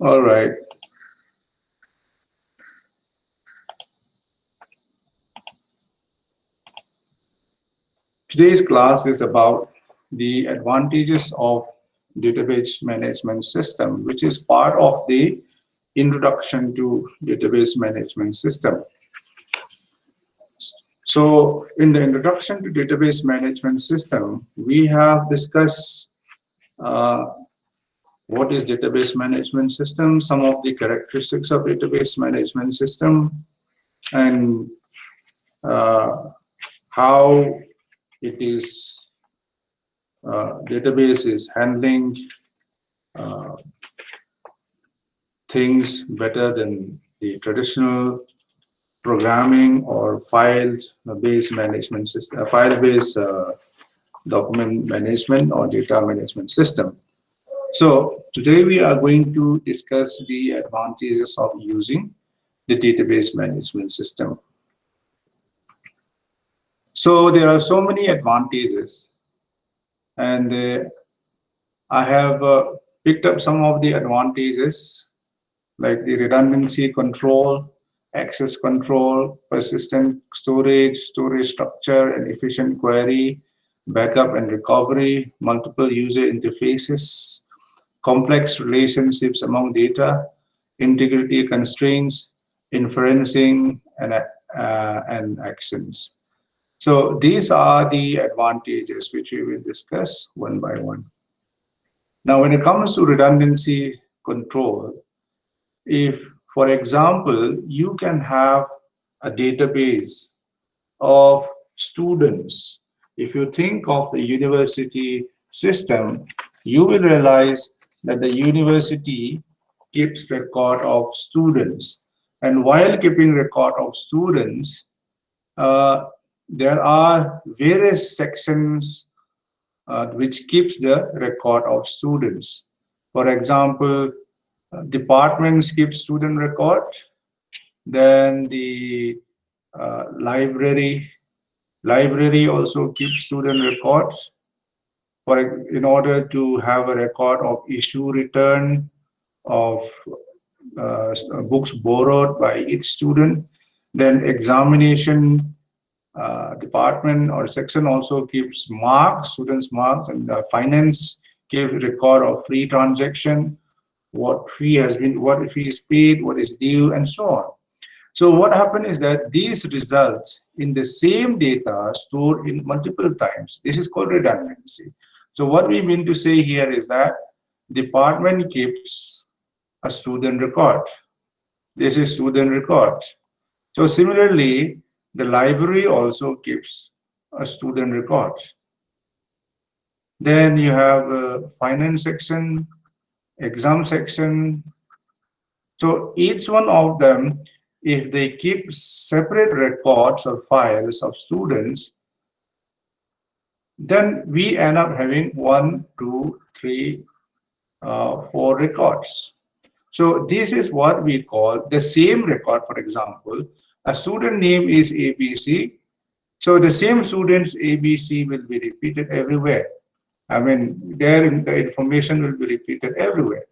All right. Today's class is about the advantages of database management system, which is part of the introduction to database management system. So in the introduction to database management system, we have discussed uh, what is database management system, some of the characteristics of database management system, and uh, how it is database is handling uh, things better than the traditional programming or file-based management system, file-based document management or data management system. So today we are going to discuss the advantages of using the database management system. So there are so many advantages, and I have picked up some of the advantages like the redundancy control, access control, persistent storage, storage structure and efficient query, backup and recovery, multiple user interfaces, complex relationships among data, integrity constraints, inferencing, and actions. So these are the advantages which we will discuss one by one. Now, when it comes to redundancy control, if, for example, you can have a database of students, if you think of the university system, you will realize that the university keeps record of students. And while keeping record of students, there are various sections which keeps the record of students. For example, departments keep student record, then the library also keeps student records in order to have a record of issue return, of books borrowed by each student. Then examination department or section also keeps marks, students marks, and finance keeps record of free transaction, what fee has been, what fee is paid, what is due, and so on. So what happened is that these results in the same data stored in multiple times. This is called redundancy. So what we mean to say here is that department keeps a student record. This is student record. So similarly, the library also keeps a student record. Then you have a finance section, exam section. So each one of them, if they keep separate records or files of students, then we end up having 1, 2, 3, 4 records. So this is what we call the same record. For example, a student name is ABC. So the same students ABC will be repeated everywhere. I mean, the information will be repeated everywhere.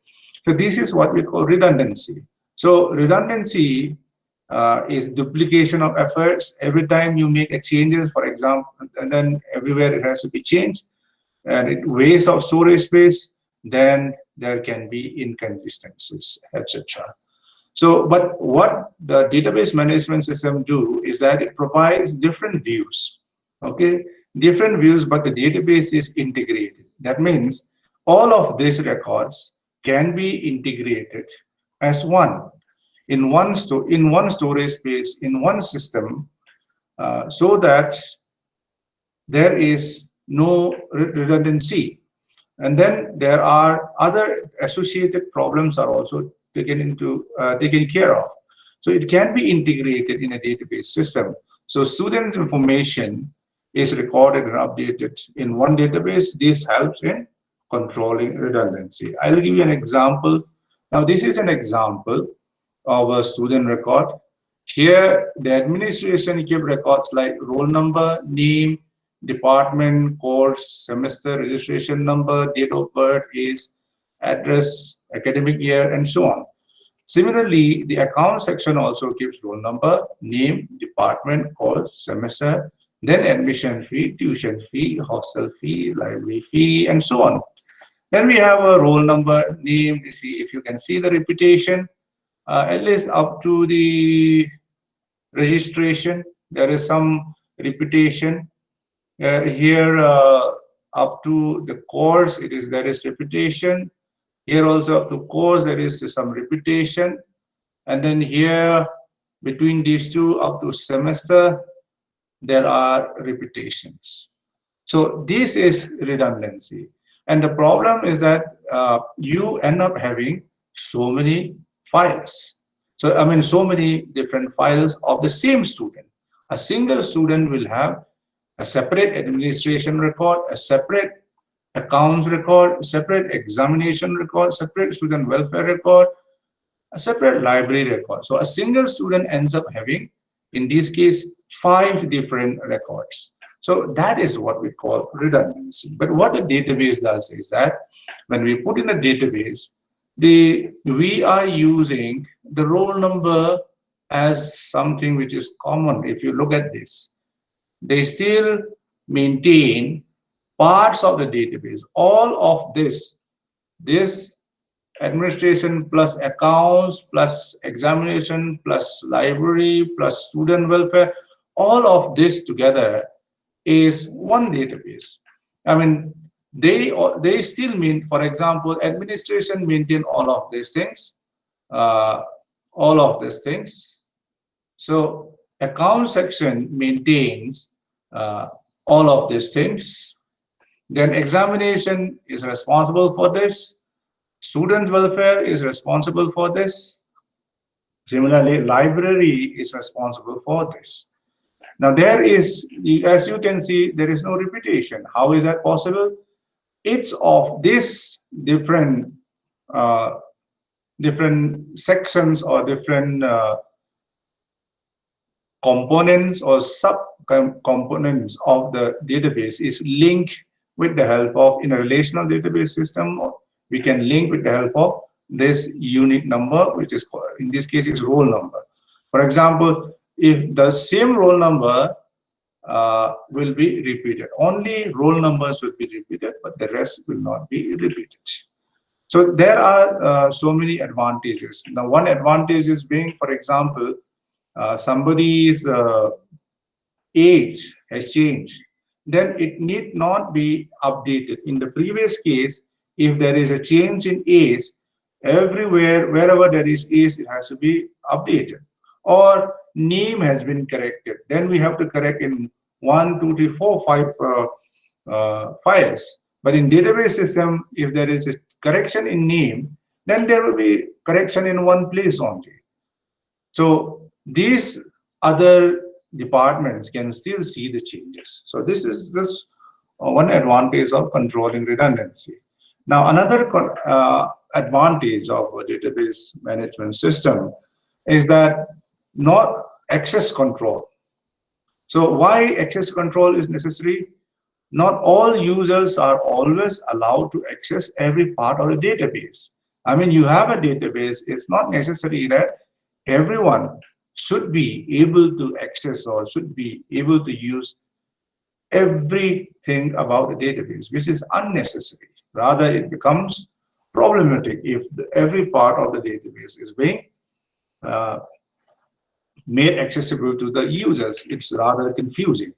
So this is what we call redundancy. So redundancy is duplication of efforts. Every time you make a changes, for example, and then everywhere it has to be changed, and it wastes of storage space, then there can be inconsistencies, etc. So, but what the database management system do is that it provides different views, okay? Different views, but the database is integrated. That means all of these records can be integrated as one in one storage space in one system, so that there is no redundancy. And then there are other associated problems are also taken care of. So it can be integrated in a database system. So student information is recorded and updated in one database. This helps in controlling redundancy. I'll give you an example. Now this is an example of a student record. Here the administration keep records like roll number, name, department, course, semester, registration number, date of birth, age, address, academic year, and so on. Similarly, the account section also keeps roll number, name, department, course, semester, then admission fee, tuition fee, hostel fee, library fee, and so on. Then we have a roll number, name. You see, if you can see the repetition, at least up to the registration, there is some repetition. Here, up to the course, there is repetition. Here also up to course, there is some repetition. And then here, between these two, up to semester, there are repetitions. So this is redundancy. And the problem is that you end up having so many files. So, I mean, so many different files of the same student. A single student will have a separate administration record, a separate accounts record, separate examination record, separate student welfare record, a separate library record. So a single student ends up having, in this case, 5 different records. So that is what we call redundancy. But what the database does is that when we put in a database, we are using the roll number as something which is common. If you look at this, they still maintain parts of the database. All of this administration plus accounts plus examination plus library plus student welfare, all of this together is one database. I mean, they still mean, for example, administration maintain all of these things, So account section maintains all of these things. Then examination is responsible for this. Student welfare is responsible for this. Similarly, library is responsible for this. Now there is, as you can see, there is no repetition. How is that possible? Each of these different sections or different components or sub-components of the database is linked with the help of, in a relational database system, we can link with the help of this unique number, which is called, in this case, is roll number. For example, if the same roll number will be repeated, only roll numbers will be repeated, but the rest will not be repeated. So there are so many advantages. Now, one advantage is being, for example, somebody's age has changed, then it need not be updated. In the previous case, if there is a change in age, everywhere, wherever there is age, it has to be updated. Or name has been corrected, then we have to correct in 1, 2, 3, 4, 5 files. But in database system, if there is a correction in name, then there will be correction in one place only. So these other departments can still see the changes. So this is one advantage of controlling redundancy. Now, another advantage of a database management system is that not access control. So why access control is necessary? Not all users are always allowed to access every part of the database. I mean, you have a database, it's not necessary that everyone should be able to access or should be able to use everything about the database, which is unnecessary. Rather, it becomes problematic if every part of the database is being made accessible to the users. It's rather confusing.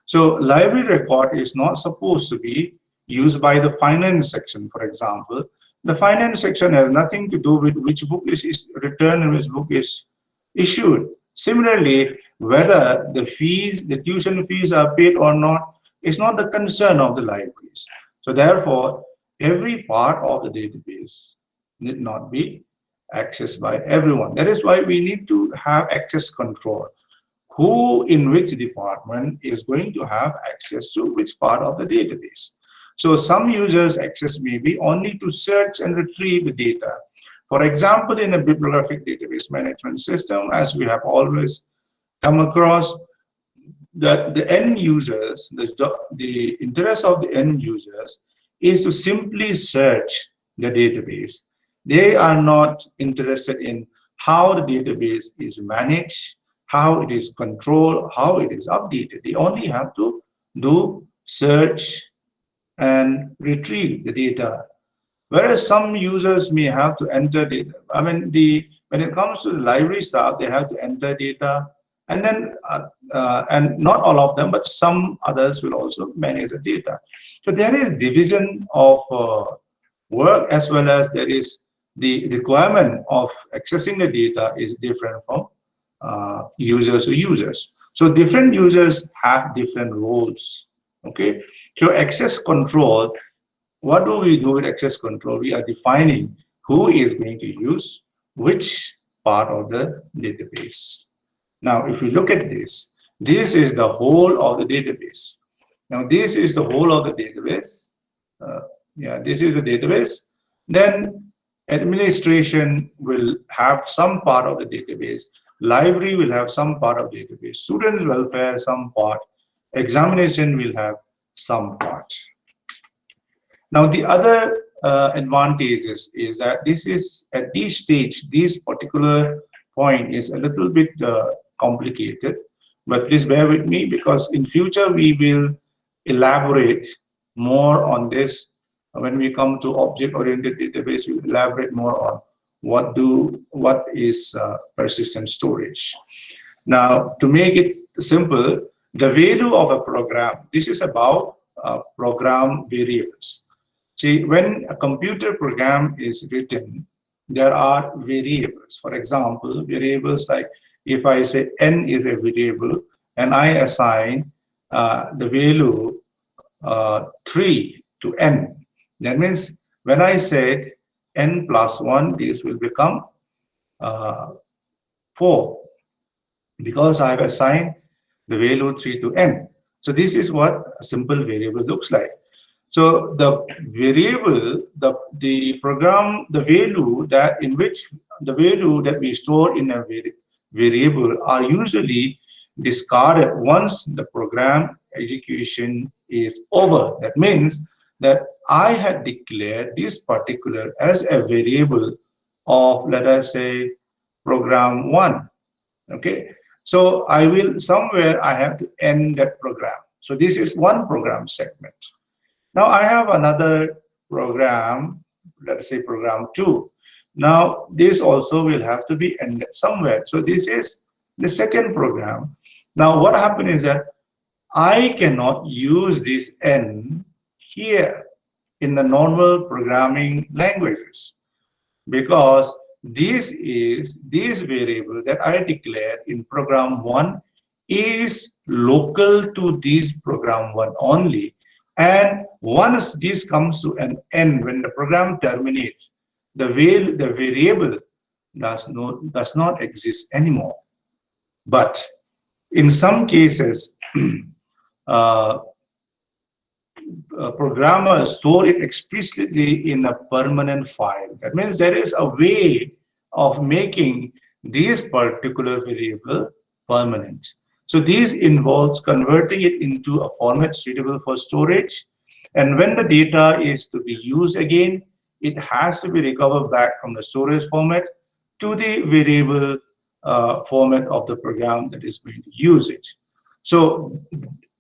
So library record is not supposed to be used by the finance section, for example. The finance section has nothing to do with which book is returned and which book is issued. Similarly, whether the fees, the tuition fees are paid or not, is not the concern of the libraries. So therefore, every part of the database need not be accessed by everyone. That is why we need to have access control. Who in which department is going to have access to which part of the database. So some users access maybe only to search and retrieve the data. For example, in a bibliographic database management system, as we have always come across, that the end users, the interest of the end users is to simply search the database. They are not interested in how the database is managed, how it is controlled, how it is updated. They only have to do search and retrieve the data. Whereas some users may have to enter data. I mean, when it comes to the library staff, they have to enter data, and then and not all of them, but some others will also manage the data. So there is division of work, as well as there is the requirement of accessing the data is different from users to users. So different users have different roles. Okay, so access control. What do we do with access control? We are defining who is going to use which part of the database. Now, if we look at this, this is the whole of the database. Now, this is the whole of the database. Yeah, this is the database. Then administration will have some part of the database. Library will have some part of the database. Student welfare, some part. Examination will have some part. Now, the other advantages is that this is at this stage, this particular point is a little bit complicated, but please bear with me, because in future we will elaborate more on this. When we come to object-oriented database, we'll elaborate more on what is persistent storage. Now, to make it simple, the value of a program, this is about program variables. See, when a computer program is written, there are variables. For example, variables like, if I say n is a variable and I assign the value 3 to n, that means when I said n plus 1, this will become 4, because I have assigned the value 3 to n. So this is what a simple variable looks like. So the variable, the program, the value that in which the value that we store in a variable are usually discarded once the program execution is over. That means that I had declared this particular as a variable of, let us say, program 1. Okay, so I will somewhere I have to end that program. So this is one program segment. Now I have another program, let's say program 2. Now this also will have to be ended somewhere. So this is the second program. Now what happened is that I cannot use this n here in the normal programming languages, because this variable that I declared in program 1 is local to this program 1 only. And once this comes to an end, when the program terminates, the variable does not exist anymore. But in some cases, programmers store it explicitly in a permanent file. That means there is a way of making this particular variable permanent. So this involves converting it into a format suitable for storage. And when the data is to be used again, it has to be recovered back from the storage format to the variable format of the program that is going to use it. So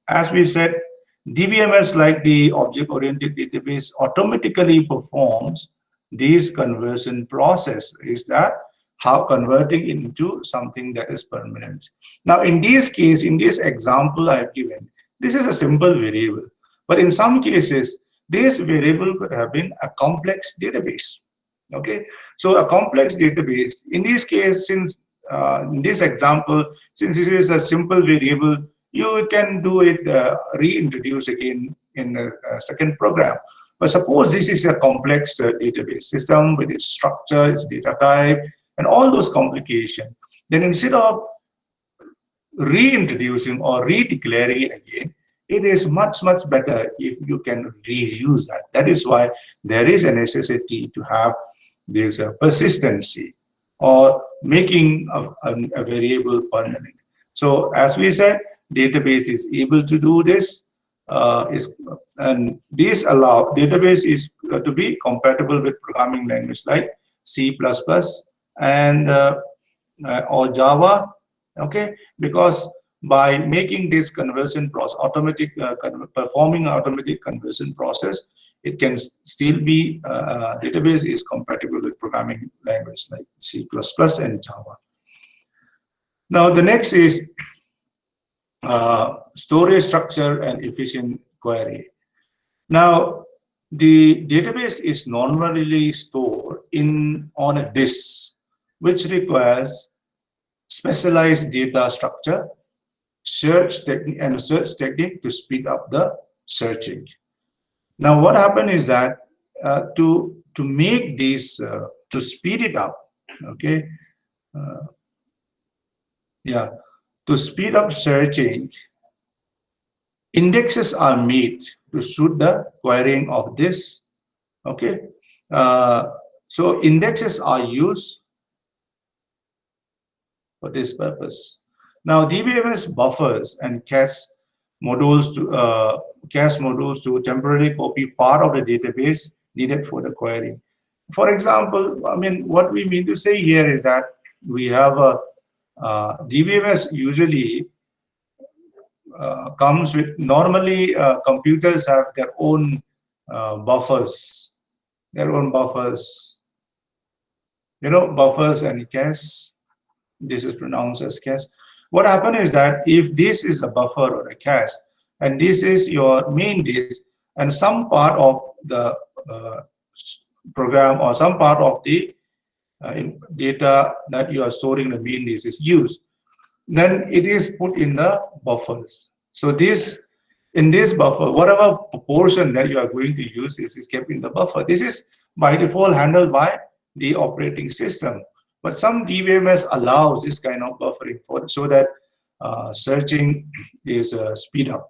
as we said, DBMS, like the object-oriented database, automatically performs this conversion process, is that how converting into something that is permanent. Now, in this case, in this example I have given, this is a simple variable. But in some cases, this variable could have been a complex database. Okay, so a complex database, in this case, since in this example, since it is a simple variable, you can do it, reintroduce again in the second program. But suppose this is a complex database system with its structure, its data type, and all those complications, then instead of reintroducing or redeclaring it again, it is much, much better if you can reuse that. That is why there is a necessity to have this persistency or making a variable permanent. So as we said, database is able to do this, and this database is to be compatible with programming language like C++ and or Java. Okay, because by making this conversion process performing automatic conversion process, it can still be database is compatible with programming language like C++ and Java. Now the next is storage structure and efficient query. Now the database is normally stored on a disk, which requires specialized data structure, search technique to speed up the searching. Now what happened is that to make this to speed it up, okay, to speed up searching, indexes are made to suit the querying of this. Okay, so indexes are used for this purpose. Now DBMS buffers and cache modules to temporarily copy part of the database needed for the query. For example, I mean, what we mean to say here is that we have a DBMS usually comes with, normally computers have their own buffers, buffers and cache. This is pronounced as cache. What happens is that if this is a buffer or a cache, and this is your main disk, and some part of the program or some part of the data that you are storing in the main disk is used, then it is put in the buffers. So in this buffer, whatever portion that you are going to use is kept in the buffer. This is by default handled by the operating system. But some DBMS allows this kind of buffering so that searching is speed up.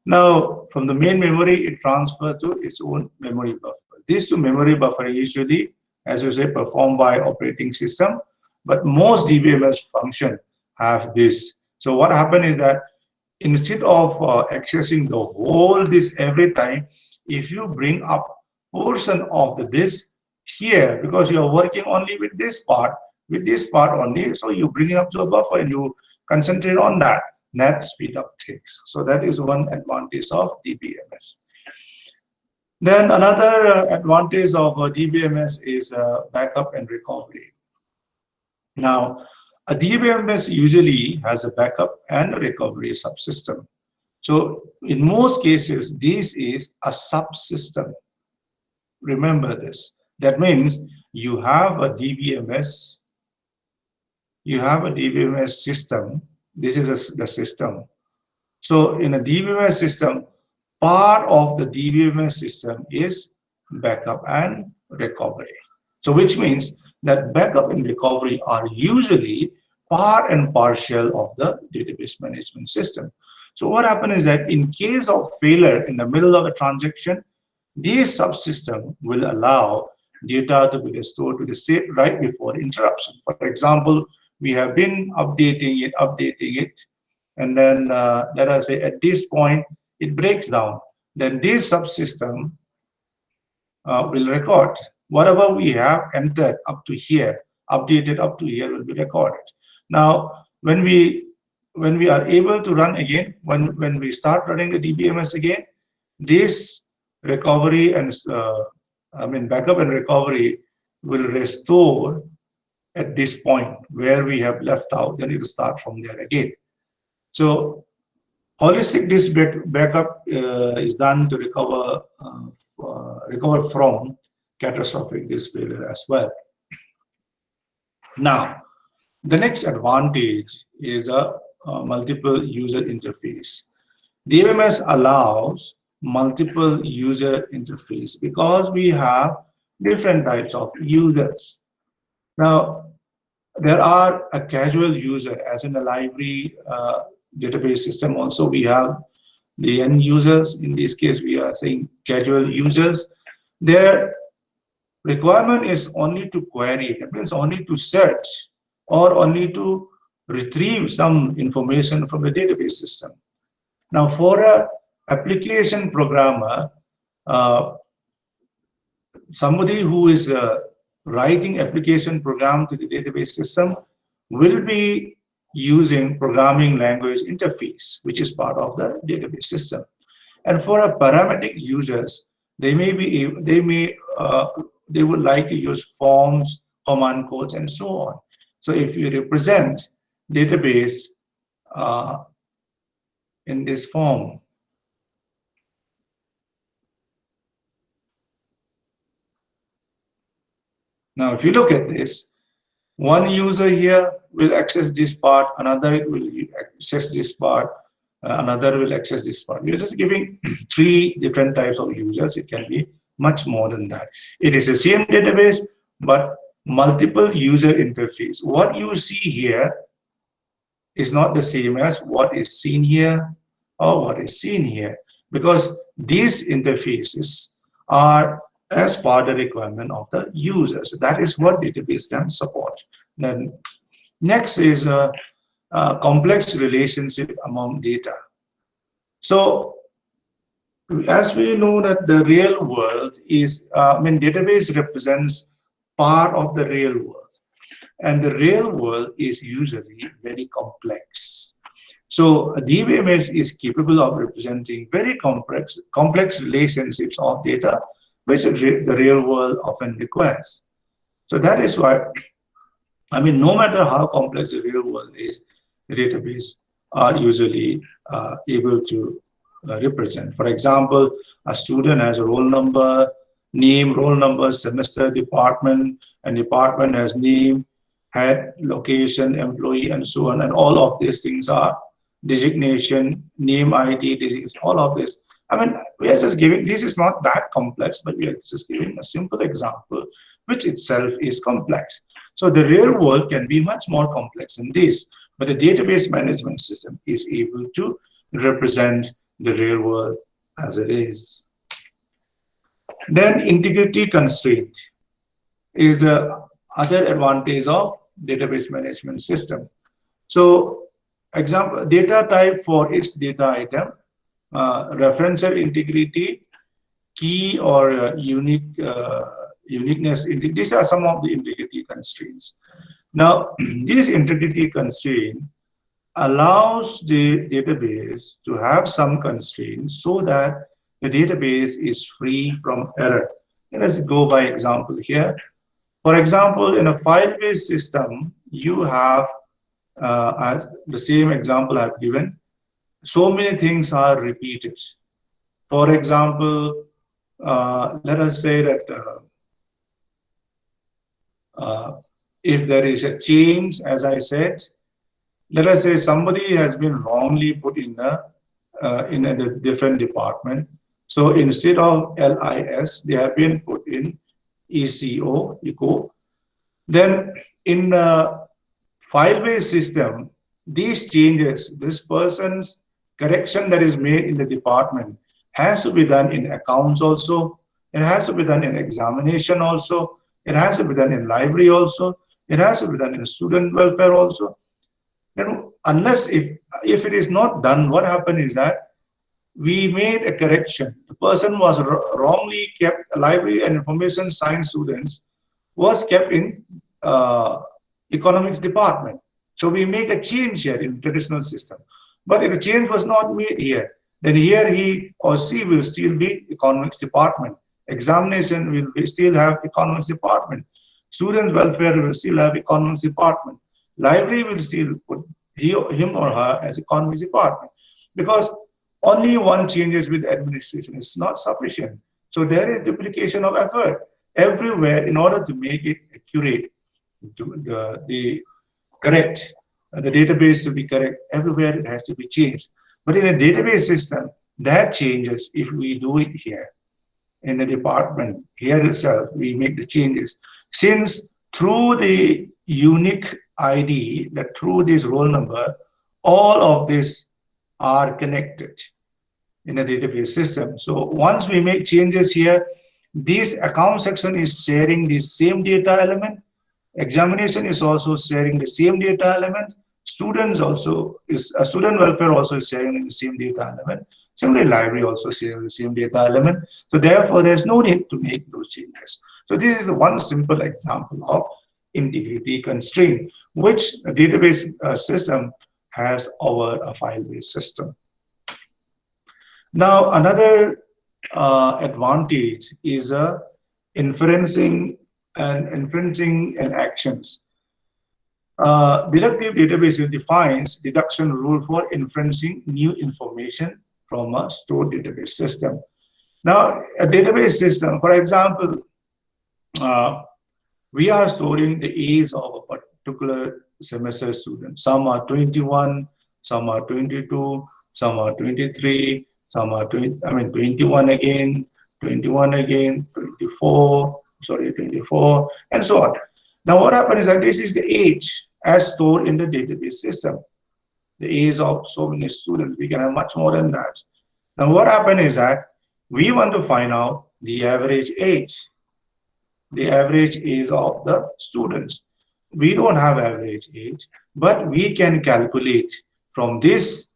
Now, from the main memory, it transfers to its own memory buffer. These two memory buffer usually, as you say, performed by operating system, but most DBMS function have this. So what happened is that instead of accessing the whole disk every time, if you bring up portion of the disk here, because you are working only with this part only, so you bring it up to a buffer and you concentrate on that. That speed up takes. So that is one advantage of DBMS. Then another advantage of DBMS is backup and recovery. Now, a DBMS usually has a backup and recovery subsystem. So in most cases, this is a subsystem. Remember this. That means you have a DBMS. You have a DBMS system. This is the system. So in a DBMS system, part of the DBMS system is backup and recovery. So which means that backup and recovery are usually part and partial of the database management system. So what happens is that in case of failure in the middle of a transaction, this subsystem will allow data to be restored to the state right before interruption. For example, we have been updating it, and then let us say at this point it breaks down. Then this subsystem will record whatever we have entered up to here, updated up to here will be recorded. Now, when we are able to run again, when we start running the DBMS again, this recovery and backup and recovery will restore at this point where we have left out, then it will start from there again. So holistic disk backup is done to recover from catastrophic disk failure as well. Now, the next advantage is a multiple user interface. DBMS allows multiple user interface because we have different types of users. Now, there are a casual user, as in the library database system. Also, we have the end users. In this case, we are saying casual users. Their requirement is only to query. That means only to search or only to retrieve some information from the database system. Now, for an application programmer, somebody who is writing application program to the database system will be using programming language interface, which is part of the database system. And for a parametric users, they may be they would like to use forms, command codes, and so on. So if you represent database uh, in this form, now if you look at this, one user here will access this part, another will access this part, another will access this part. We're just giving three different types of users. It can be much more than that. It is the same database, but multiple user interface. What you see here is not the same as what is seen here or what is seen here, because these interfaces are as per the requirement of the users. That is what database can support. Then next is a complex relationship among data. So as we know that the real world is, database represents part of the real world. And the real world is usually very complex. So DBMS is capable of representing very complex relationships of data, which the real world often requires. So that is why, no matter how complex the real world is, the database are usually able to represent. For example, a student has a roll number, name, roll number, semester, department, and department has name, head, location, employee, and so on. And all of these things are designation, name ID, designation, all of this. We are just giving, this is not that complex, but we are just giving a simple example, which itself is complex. So the real world can be much more complex than this, but the database management system is able to represent the real world as it is. Then integrity constraint is the other advantage of database management system. So example, data type for its data item, referential integrity, key or uniqueness. These are some of the integrity constraints. Now, this integrity constraint allows the database to have some constraints so that the database is free from error. And let's go by example here. For example, in a file-based system, you have the same example I've given. So many things are repeated. For example, let us say that if there is a change, as I said, let us say somebody has been wrongly put in a different department. So instead of LIS, they have been put in ECO. Then in the file-based system, these changes, this person's correction that is made in the department has to be done in accounts also. It has to be done in examination also. It has to be done in library also. It has to be done in student welfare also. And unless if it is not done, what happened is that we made a correction. The person was wrongly kept, library and information science students was kept in economics department. So we make a change here in traditional system. But if a change was not made here, then here he or she will still be economics department. Examination will still have economics department. Student welfare will still have economics department. Library will still put him or her as economics department, because only one changes with administration is not sufficient. So there is duplication of effort everywhere in order to make it accurate, the correct, the database to be correct. Everywhere it has to be changed. But in a database system, that changes if we do it here. In the department, here itself, we make the changes. Since through the unique ID, that through this roll number, all of these are connected in a database system. So once we make changes here, this account section is sharing the same data element. Examination is also sharing the same data element. Student welfare also is sharing the same data element. Similarly, library also shares the same data element. So therefore, there's no need to make those changes. So this is one simple example of integrity constraint, which a database system has over a file-based system. Now, another advantage is inferencing and actions. Deductive database defines deduction rule for inferencing new information from a stored database system. Now, a database system, for example, we are storing the age of a particular semester student. Some are 21, some are 22, some are 23, some are 21 again, 21 again, 24, sorry, 24, and so on. Now, what happens is that this is the age as stored in the database system. The age of so many students, we can have much more than that. Now, what happens is that we want to find out the average age of the students. We don't have average age, but we can calculate from this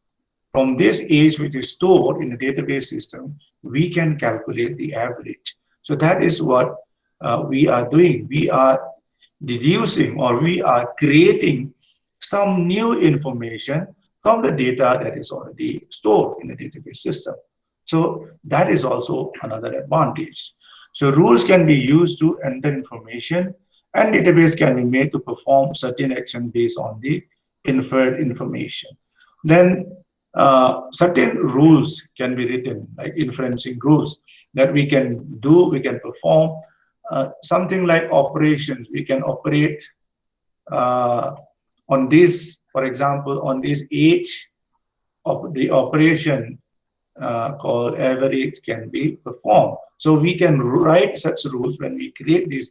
age which is stored in the database system, we can calculate the average. So that is what we are doing. We are deducing, or we are creating some new information from the data that is already stored in the database system. So that is also another advantage. So rules can be used to enter information, and database can be made to perform certain action based on the inferred information. Then certain rules can be written, like inferencing rules, that we can do, we can perform something like operations. We can operate on this, for example, on this age of the operation called average can be performed. So we can write such rules when we create these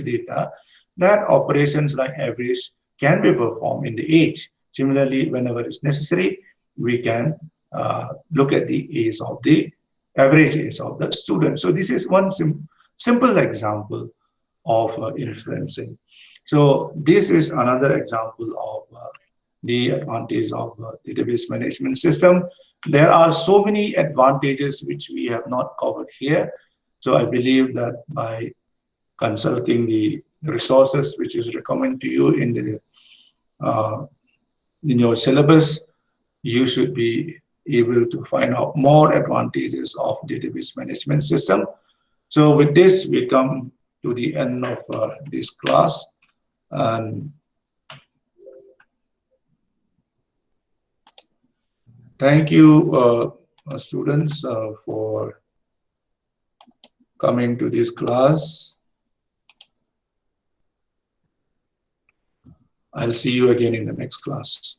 data, that operations like average can be performed in the age. Similarly, whenever it's necessary, we can look at the age of the average age of the student. So this is one simple example of inferencing. So this is another example of the advantage of database management system. There are so many advantages which we have not covered here. So I believe that by consulting the resources which is recommended to you in your syllabus, you should be able to find out more advantages of database management system. So with this, we come to the end of this class. And thank you, students, for coming to this class. I'll see you again in the next class.